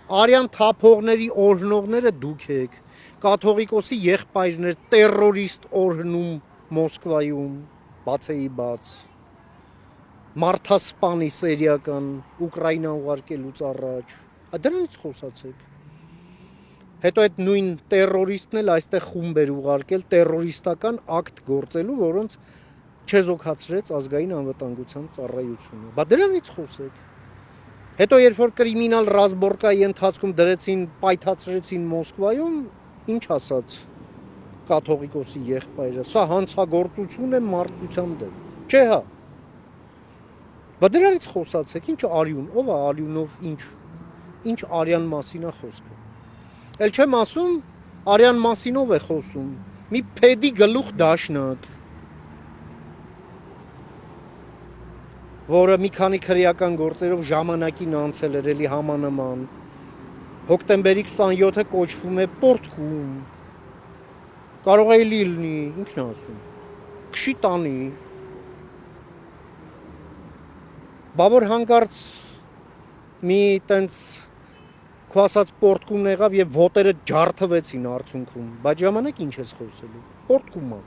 Արյան թափողների օրհնողները դուք եք, կաթողիկոսի եղբայրներ տերորիստ օրհնում Մոսկվայում, բացեի բաց, մարդասպանի սերիական Ուկրաինա ուղարկելուց առաջ, դրանից խոսացեք։ Հետո այդ նույն տերորիստն էլ այստեղ խումբ էր ուղարկել տերորիստական ակտ գործելու, որոնց չեզոքացրեց ազգային անվտանգության ծառայությունը։ Բա դրանից խոսեք։ Հետո երբ որ կրիմինալ ռազմորկայի ընթացքում դրեցին, պայթացրեցին Մոսկվայում, ինչ ասաց կաթողիկոսի եղբայրը, սա հանցագործություն է մարդկության դեմ։ Չէ՞ հա։ Բա դրանից խոսացեք, ինչ արյուն, ով է արյունով ինչ արյան մասին է խոսքը։ Էլ չեմ ասում, արյան մասին ով է խոսում։ Մի փեդի գլուխ դաշնակ, որը մի քանի քրեական գործերով ժամանակին անցել էր էլի համանման, հոկտեմբերի 27-ը կոչվում է Պորտկում, կարող է լինի, ինչն ասում, քշի տանի, բա որ հանկարծ մի տենց քո ասած Պորտկումն եղավ եւ ոտերը ջարդվեցին արդյունքում, բայց ժամանակ ինչ ես խոսելու, Պորտկում է։